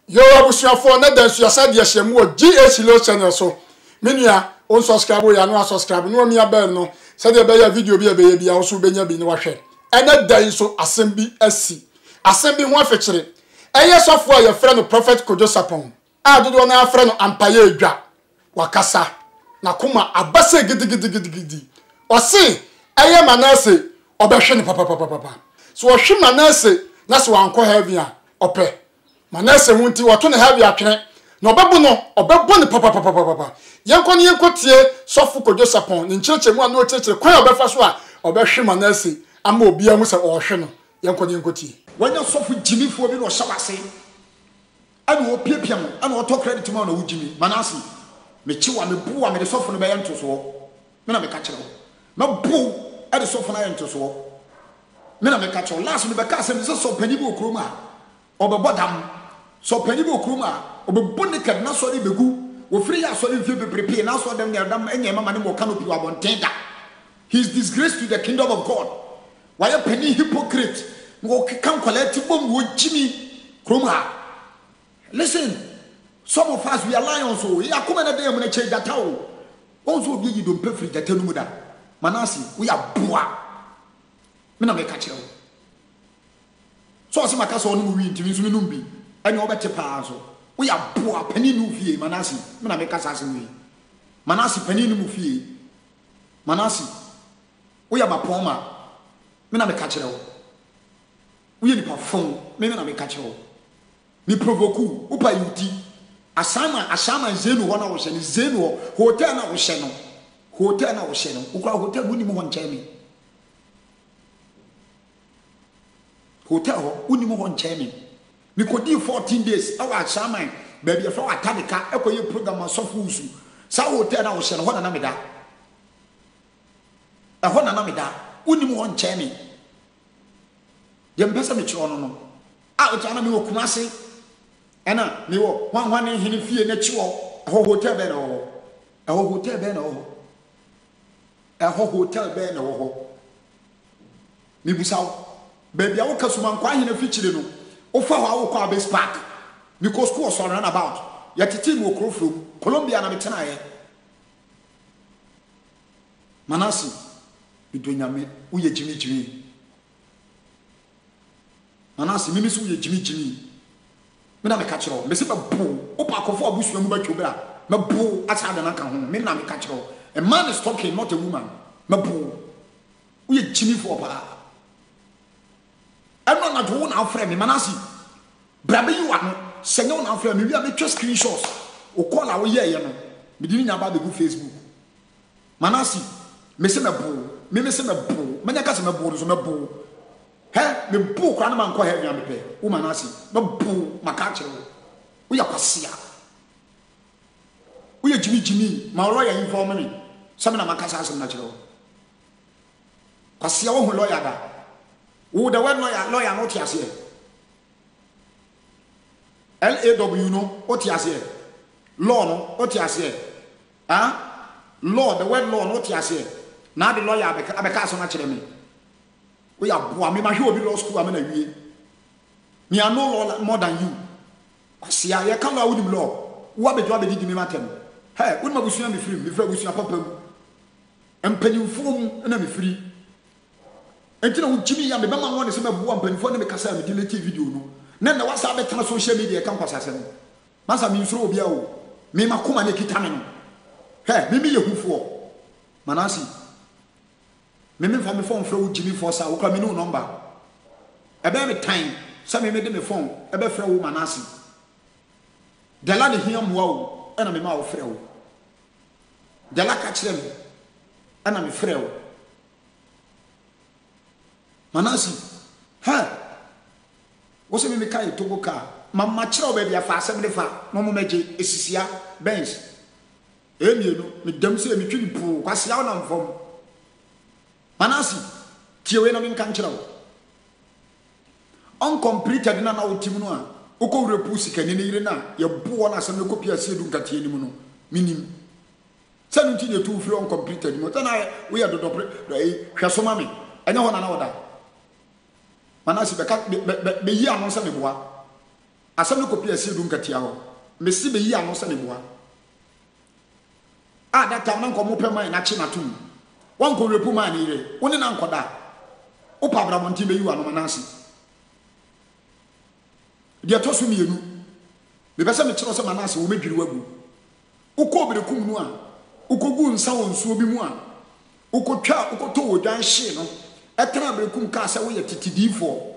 Yo abusuafo na dansu ya said yeshemu o GH Low channel so. Menua on subscribe ya no subscribe no mi abel no. Said e be ya video bi e be bia wo so benya bi ni wahwe. Ene dan so asem bi asi. Asem bi ho afekire. Eye sofo a ye frɛ no Prophet Kojo Sapon. A dodo na frɛ no Ampaye Edwa. Wakasa. Na kuma abase gidigidi. Osi eye Manase obehwe ne papa. So ohwe Manase na so anko heaven a opɛ. Manase hunti wato ne heavy atwene na obebu no obebo ne papa yenko ne yenko tie sofu Kojo Sapon ne nkyereke mu anu okyereke kwan obefa so a obehwe Manase ama obi amu se ohwe no yenko ne yenko tie wanya sofu jimifo bi no hyabase ana opiepia mo ana oto credit mo na wujimi Manase mechi wa mebu wa me de sofu no be yentoso me na me ka kire wo mebu e de sofu na yentoso me na me ka kire last me be ka asem se so pani bi okroma obebodam so pani bi okroma obebone kad na so de begu wo free ya so de mfie bebrepie na so dem ne dam enye mama ne mo canopy wa bonten da. He is disgraced to the kingdom of God. Why a penny hypocrite wo kan collect bom wo jimi kroma. Listen, some of us we are lions so ya come na dem na che data o onzo obi yi dom pefri data no mu da. Manase we are boa me na me ka kire wo so asema ka so no mu wi ntimi so no mbi ene obete pa so we are boa pani no fie Manase me na me ka sa asem wi Manase pani no mu fie Manase we are mapoma me na me ka kire wo we ni pafon me na me ka kire wo ni provoku upa yuti asama zenu ho na wo hye ni zenu hotel na wo hye no ukra hotel bu ni mo ho nchemi hotel ho uni mo ho nchemi mi kodi 14 days awa asama baby e fa atadeka ekoye program asofu usu sa hotel na wo hye no ho na meda ho na meda uni mo ho nchemi ye mpesa me chiro no a otana mi wo kumase ena mi wo hwan ne hene fie na chiwo ho hotel be no ho hotel be no ho hotel be no ho mi busawo baby awo kasuma kwa hene fichire no ofa ho awo kwa base park because school so run about yet team wo krofrom Colombia na metena ye Manase bidonyame uye jimi Manase mimi so uye jimi me na me ka kire me se ba bu opa akofo abusua mu batwo bra me bu asada na ka ho me na me ka kire a man is talking not a woman me bu uye jimi for pa eno na do na afre me Manase brabe yi wa no senyo na afre me wi a me twa screenshots o call a wo ye no me di nya ba be go Facebook Manase me se me bu me se me bu me nya ka se me bu so me bu he me bu kwa na man ko he nya me pe wo Manase me bu maka kire wo ya kwasia wo ya jimi ma lawyer inform me se me na maka sa asem na kire wo kwasia wo hu lawyer da wo the word lawyer no tiase LAW no o tiase law no o tiase law the word law no tiase na the lawyer abeka so na kire me we ya boa me ma hwe obi law school amena wie me I know law more than you kwasia ye kan law wodim law wo abejo abedi me matem hey wo ma busua me firi busua papa mu empanyimfo mu na me firi entina wo jimi ya me bema won se me boa empanyimfo na me kasa me delete video no na wasa betana social media kan kwasase no masa me nsuro obi a wo me makoma na kita me no hey me ye hufo Manase me fa me phone fra wo jimi for sa wo kwa me no number ebe me time sa me de me phone ebe fra wo Manase dala de hiam wa wo na me ma wo fra wo dala ka kire me ana me fra wo Manase ha wo se me kai to boka mama kire wo ba bia fa asem de fa no mo meje esisia bench emienu me dam se me twini pu kwase awo na mfom Manase tie we na me kan kire wo uncompleted na wo tim no a uko repu sika ne yire na ye bo na asem ne kopia se du nkatie nim no minim sanu ti ne tu firi uncompleted mo tana we ya dodo hweso ma me enya ho na na woda Manase be yi anonsa me boa asam no kopi ase du nkatia ho mesi be yi ano se ne boa that time na nko mo pema na chi na tum wan ko repu man ire woni na nkoda o pa bra monti be yi ano manase dia to so mienu me pese me kiro se manase wo medwiri wagu uko berekum nu a ukogu nsa won so bi mu a ukotwa ukoto wodwan hye no etena berekum ka se wo ye titidifo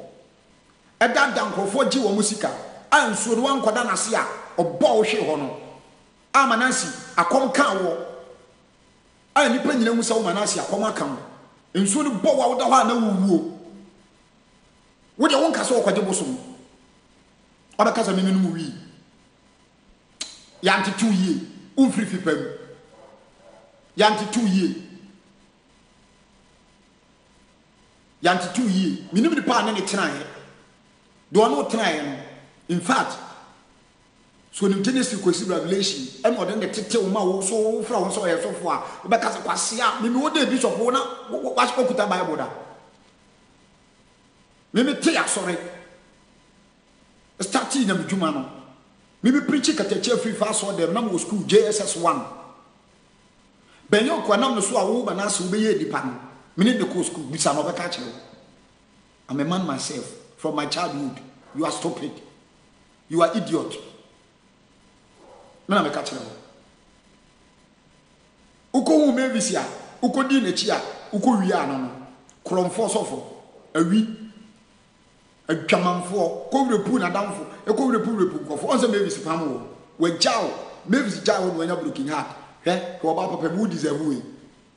eda dankrofo gi wo musika anso no wankoda na se a obo wo hwe ho no amanasi akom kan wo a nipa nyina mu se wo manasi akom akan enso no bo wa wo da ho na wuwuo wo de won ka se wo kwaje bosom abaka sa mimi no mu wi yanti 2 year umfrifi pam yanti 2 year yanti 2 year minim de pa na ne tenae do no tenae no in fact so in Genesis kwesi Revelation and more than the tete ma wo so fra wo so ye so fo a be ka se kwase a me wo de bishop wo na wa okuta Bible da me te asore starting na medjuma no me preach katache free fast so dem na mo school JSS 1 benyo kwa na so a wo ba na so be ye dipa no me ne ko school bisa no be ka kire I'm a man myself from my childhood. You are stupid, you are idiot. Na me ka kire uko hu me bisia uko di na chi a uko wi ano no kromfo sofo awi adwamanfo ko wrepu na damfo e ko wrepu kofo onse me bisi pam wo wajao me bisi jao no anya broken heart ko ba papa mu deserve we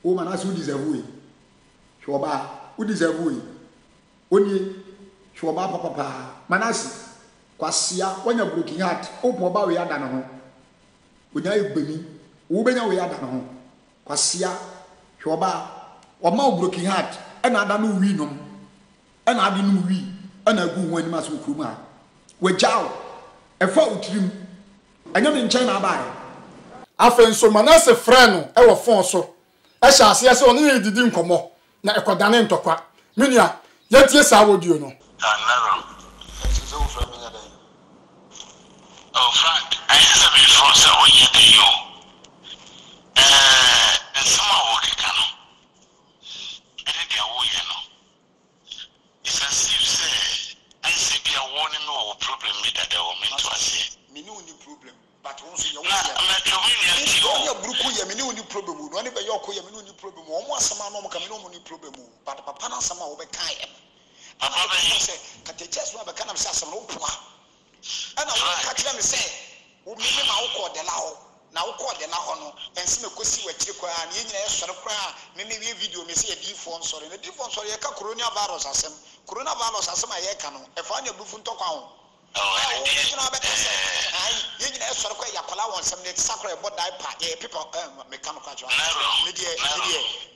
o mana so deserve we ko ba u deserve we oni ko ba papa manasi kwasia wanya broken heart o po ba we ada na ho onya egbemi wo benya we ada na ho kwasia ko ba o ma broken heart e na ada no wi nom e na ade no wi ana agu ho anima so krum a wajao efa utirim anya me nchen na abae afen so manase freno e wo fon so e hya ase ase oni ne didi nkomo na ekodane ntokwa menua yetie sa wodio no anaro so wo from me na dai oh Frank I have been for so when you dey yo some of the canon and they are wo no it's as if say I say be a warning no problem me that they will mean to say me no any problem but once you na me to me ya bruku ya me no any problem no ani be yoko ya me no any problem o mo asama no mo ka me no any problem but papa na asama wo be kai papa be say kateches no be kana me say asama no poa ana wo ka kire me say wo me ma wo ko de la ho na wo ko de la ho no ense me kosi wachire kwa na nyina e sore kwa me wie video me say di phone sore na di phone sore ye ka coronavirus asem a ye ka no e fa nya bufu ntokwa ho you sort of yakola won some net sacre about diaper people mechanical media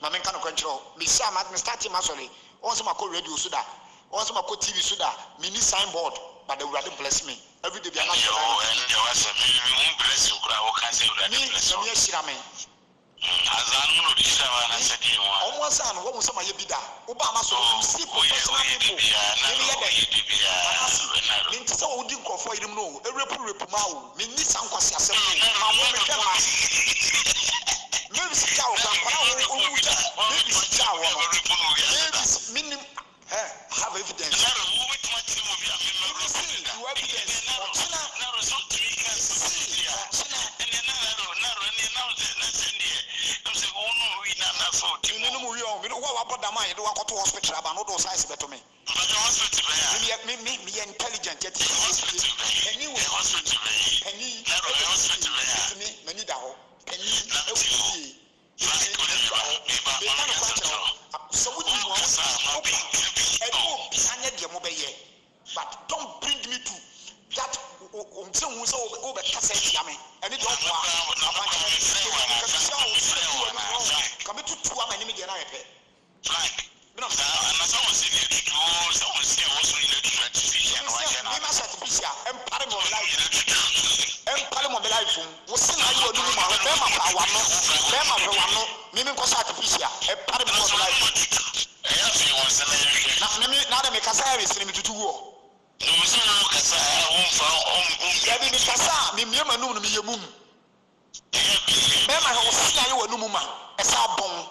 my mechanical control me say me start him sorry once my call radio suda once my call TV suda mini signboard but they will bless me every day be bless you bless me azanu no dishawa na sedi won omo san wo mo sama ye bida wo ba ma so see professional people min tsa wo di nkofo irim no repu ma wo min ni san kwase asem no ma wo me kema maybe si jawo kan para wo wuja maybe si jawo no maybe minim have evidence hospital about no size better me. Me intelligent yet anyway many da ho so we but don't bring me to that kasa me mie manum no me yemum be ma ho sia ye wanum ma esa bon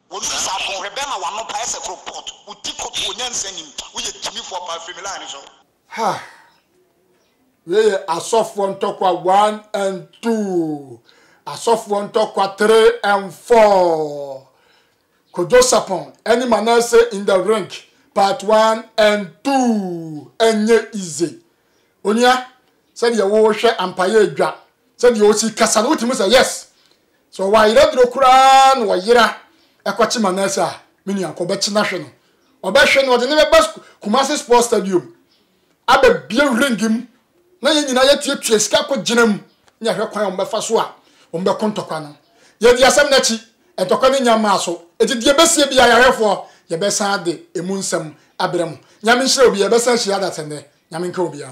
wonu sa bon he be ma wano pa ese report utikoto onyansanim wo ye timi for pa family ni so ha we asofo ntokwa 1 and 2 asofo ntokwa 3 and 4 Kojo Sapon any Manasseh in the ring part 1 and 2 enye easy onia said ye wo hwe ampaye adwa said ye osi kasa no timi say yes so why redro kura no yira ekwachi Manasseh mini akobechi na hwe no obehwe no de ne best Kumasi Sports Stadium abe bie ringim na ye nyina ye tietue sika ko ginam nya hwe kwan ombefa so a ombe kontokwa no ye di asem na chi etokwa ni nyama so etidie besie bia yarefo ye besan de emu nsam abrem nyame nhire obi ye besan hia datende nyame nka obi a